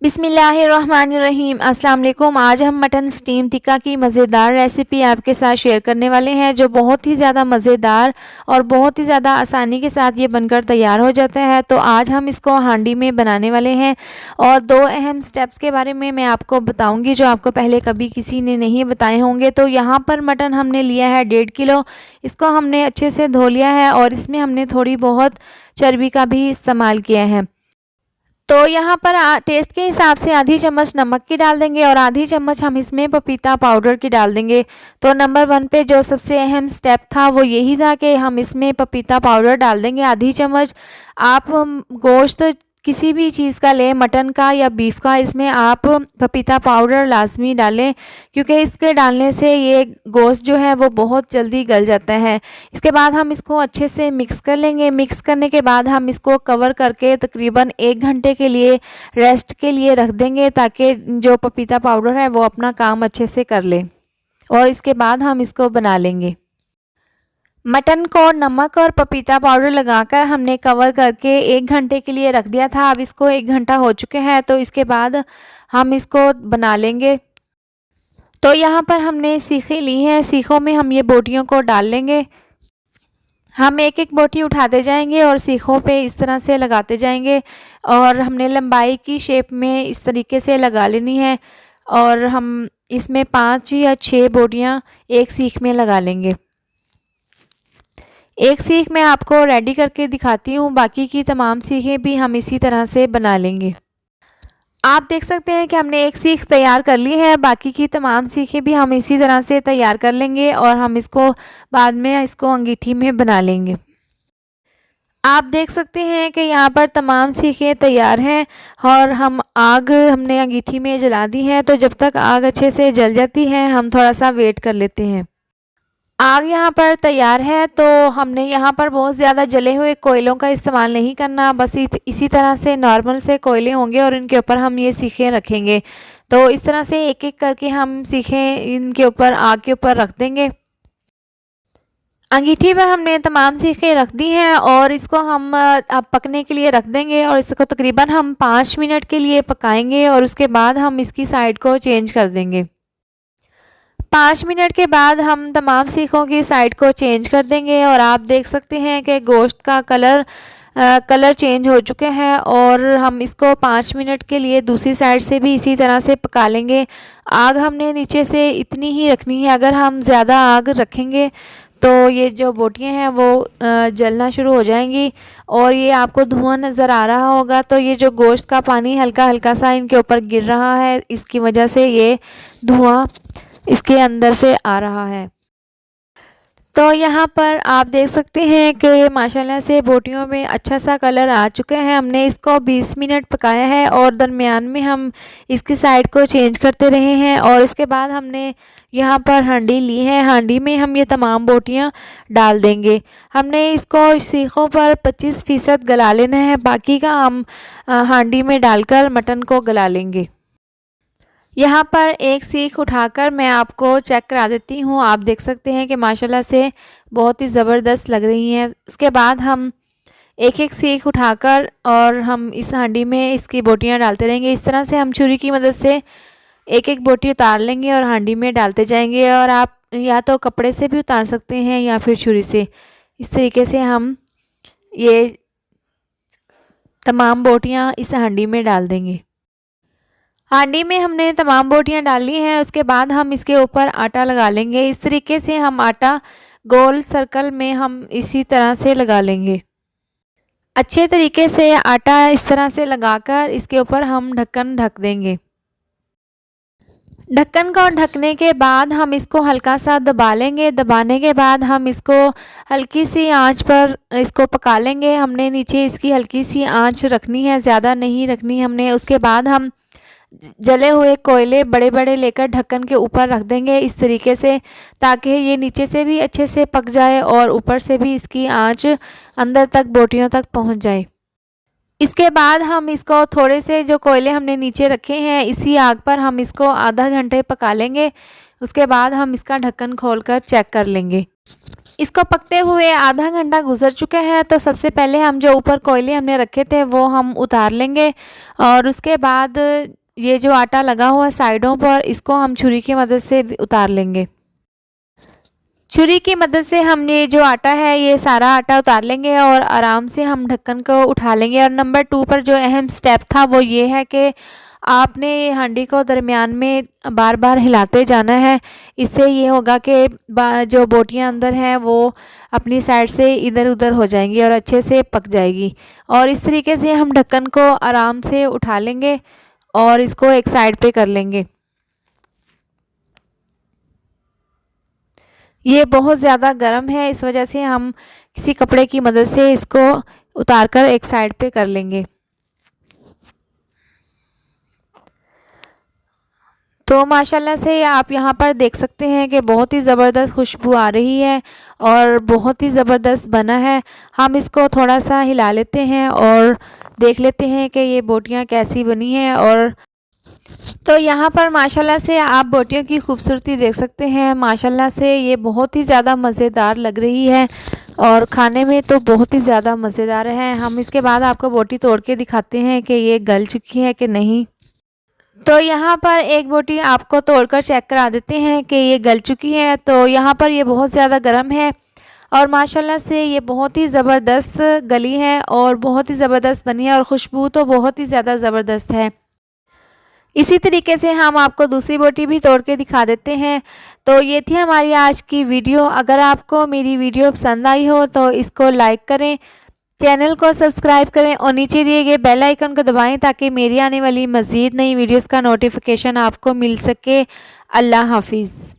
बिस्मिल्लाहिर्रहमानिर्रहीम। अस्सलाम वालेकुम। आज हम मटन स्टीम टिक्का की मज़ेदार रेसिपी आपके साथ शेयर करने वाले हैं, जो बहुत ही ज़्यादा मज़ेदार और बहुत ही ज़्यादा आसानी के साथ ये बनकर तैयार हो जाता है। तो आज हम इसको हांडी में बनाने वाले हैं और दो अहम स्टेप्स के बारे में मैं आपको बताऊंगी, जो आपको पहले कभी किसी ने नहीं बताए होंगे। तो यहाँ पर मटन हमने लिया है 1.5 किलो। इसको हमने अच्छे से धो लिया है और इसमें हमने थोड़ी बहुत चर्बी का भी इस्तेमाल किया है। तो यहाँ पर टेस्ट के हिसाब से आधी चम्मच नमक की डाल देंगे और आधी चम्मच हम इसमें पपीता पाउडर की डाल देंगे। तो नंबर 1 पे जो सबसे अहम स्टेप था वो यही था कि हम इसमें पपीता पाउडर डाल देंगे आधी चम्मच। आप गोश्त किसी भी चीज़ का लें, मटन का या बीफ का, इसमें आप पपीता पाउडर लाजमी डालें, क्योंकि इसके डालने से ये गोश्त जो है वो बहुत जल्दी गल जाता है। इसके बाद हम इसको अच्छे से मिक्स कर लेंगे। मिक्स करने के बाद हम इसको कवर करके तकरीबन 1 घंटे के लिए रेस्ट के लिए रख देंगे, ताकि जो पपीता पाउडर है वो अपना काम अच्छे से कर ले। और इसके बाद हम इसको बना लेंगे। मटन को नमक और पपीता पाउडर लगाकर हमने कवर करके 1 घंटे के लिए रख दिया था। अब इसको 1 घंटा हो चुके हैं, तो इसके बाद हम इसको बना लेंगे। तो यहाँ पर हमने सीखें ली हैं, सीखों में हम ये बोटियों को डाल लेंगे। हम एक एक बोटी उठाते जाएंगे और सीखों पे इस तरह से लगाते जाएंगे और हमने लंबाई की शेप में इस तरीके से लगा लेनी है। और हम इसमें 5 या 6 बोटियाँ एक सीख में लगा लेंगे। एक सीख मैं आपको रेडी करके दिखाती हूँ, बाकी की तमाम सीखें भी हम इसी तरह से बना लेंगे। आप देख सकते हैं कि हमने एक सीख तैयार कर ली है, बाकी की तमाम सीखें भी हम इसी तरह से तैयार कर लेंगे और हम इसको बाद में इसको अंगीठी में बना लेंगे। आप देख सकते हैं कि यहाँ पर तमाम सीखें तैयार हैं और आग हमने अंगीठी में जला दी है। तो जब तक आग अच्छे से जल जाती है हम थोड़ा सा वेट कर लेते हैं। आग यहाँ पर तैयार है, तो हमने यहाँ पर बहुत ज़्यादा जले हुए कोयलों का इस्तेमाल नहीं करना, बस इसी तरह से नॉर्मल से कोयले होंगे और इनके ऊपर हम ये सीखें रखेंगे। तो इस तरह से एक एक करके हम सीखें इनके ऊपर आग के ऊपर रख देंगे। अंगीठी पर हमने तमाम सीखें रख दी हैं और इसको हम अब पकने के लिए रख देंगे और इसको तकरीबन हम 5 मिनट के लिए पकाएंगे और उसके बाद हम इसकी साइड को चेंज कर देंगे। 5 मिनट के बाद हम तमाम सीखों की साइड को चेंज कर देंगे और आप देख सकते हैं कि गोश्त का कलर चेंज हो चुके हैं और हम इसको 5 मिनट के लिए दूसरी साइड से भी इसी तरह से पका लेंगे। आग हमने नीचे से इतनी ही रखनी है, अगर हम ज़्यादा आग रखेंगे तो ये जो बोटियां हैं वो जलना शुरू हो जाएंगी और ये आपको धुआं नज़र आ रहा होगा। तो ये जो गोश्त का पानी हल्का हल्का सा इनके ऊपर गिर रहा है, इसकी वजह से ये धुआं इसके अंदर से आ रहा है। तो यहाँ पर आप देख सकते हैं कि माशाल्लाह से बोटियों में अच्छा सा कलर आ चुके हैं। हमने इसको 20 मिनट पकाया है और दरमियान में हम इसकी साइड को चेंज करते रहे हैं। और इसके बाद हमने यहाँ पर हांडी ली है, हांडी में हम ये तमाम बोटियाँ डाल देंगे। हमने इसको सीखों पर 25% गला लेना है, बाकी का हम हांडी में डालकर मटन को गला लेंगे। यहाँ पर एक सीख उठाकर मैं आपको चेक करा देती हूँ। आप देख सकते हैं कि माशाल्लाह से बहुत ही ज़बरदस्त लग रही हैं। उसके बाद हम एक एक सीख उठाकर और हम इस हांडी में इसकी बोटियाँ डालते रहेंगे। इस तरह से हम छुरी की मदद से एक एक बोटी उतार लेंगे और हांडी में डालते जाएंगे। और आप या तो कपड़े से भी उतार सकते हैं या फिर छुरी से। इस तरीके से हम ये तमाम बोटियाँ इस हांडी में डाल देंगे। हांडी में हमने तमाम बोटियां डाली हैं। उसके बाद हम इसके ऊपर आटा लगा लेंगे। इस तरीके से हम आटा गोल सर्कल में हम इसी तरह से लगा लेंगे। अच्छे तरीके से आटा इस तरह से लगाकर इसके ऊपर हम ढक्कन ढक देंगे। ढक्कन को ढकने के बाद हम इसको हल्का सा दबा लेंगे। दबाने के बाद हम इसको हल्की सी आंच पर इसको पका लेंगे। हमने नीचे इसकी हल्की सी आंच रखनी है, ज़्यादा नहीं रखनी हमने। उसके बाद हम जले हुए कोयले बड़े बड़े लेकर ढक्कन के ऊपर रख देंगे इस तरीके से, ताकि ये नीचे से भी अच्छे से पक जाए और ऊपर से भी इसकी आंच अंदर तक बोटियों तक पहुंच जाए। इसके बाद हम इसको थोड़े से जो कोयले हमने नीचे रखे हैं इसी आग पर हम इसको आधा घंटे पका लेंगे। उसके बाद हम इसका ढक्कन खोलकर चेक कर लेंगे। इसको पकते हुए आधा घंटा गुजर चुका है। तो सबसे पहले हम जो ऊपर कोयले हमने रखे थे वो हम उतार लेंगे और उसके बाद ये जो आटा लगा हुआ साइडों पर इसको हम छुरी की मदद से उतार लेंगे। छुरी की मदद से हमने जो आटा है ये सारा आटा उतार लेंगे और आराम से हम ढक्कन को उठा लेंगे। और नंबर 2 पर जो अहम स्टेप था वो ये है कि आपने हांडी को दरमियान में बार बार हिलाते जाना है। इससे ये होगा कि जो बोटियां अंदर हैं वो अपनी साइड से इधर उधर हो जाएंगी और अच्छे से पक जाएगी। और इस तरीके से हम ढक्कन को आराम से उठा लेंगे और इसको एक साइड पे कर लेंगे। ये बहुत ज़्यादा गर्म है, इस वजह से हम किसी कपड़े की मदद से इसको उतार कर एक साइड पे कर लेंगे। तो माशाल्लाह से आप यहाँ पर देख सकते हैं कि बहुत ही ज़बरदस्त खुशबू आ रही है और बहुत ही ज़बरदस्त बना है। हम इसको थोड़ा सा हिला लेते हैं और देख लेते हैं कि ये बोटियाँ कैसी बनी हैं। और तो यहाँ पर माशाल्लाह से आप बोटियों की खूबसूरती देख सकते हैं। माशाल्लाह से ये बहुत ही ज़्यादा मज़ेदार लग रही है और खाने में तो बहुत ही ज़्यादा मज़ेदार है। हम इसके बाद आपको बोटी तोड़ के दिखाते हैं कि ये गल चुकी है कि नहीं। तो यहाँ पर एक बोटी आपको तोड़कर चेक करा देते हैं कि ये गल चुकी है। तो यहाँ पर ये बहुत ज़्यादा गर्म है और माशाल्लाह से ये बहुत ही ज़बरदस्त गली है और बहुत ही ज़बरदस्त बनी है और खुशबू तो बहुत ही ज़्यादा ज़बरदस्त है। इसी तरीके से हम आपको दूसरी बोटी भी तोड़ के दिखा देते हैं। तो ये थी हमारी आज की वीडियो। अगर आपको मेरी वीडियो पसंद आई हो तो इसको लाइक करें, चैनल को सब्सक्राइब करें और नीचे दिए गए बेल आइकन को दबाएं ताकि मेरी आने वाली मज़ीद नई वीडियोस का नोटिफिकेशन आपको मिल सके। अल्लाह हाफिज़।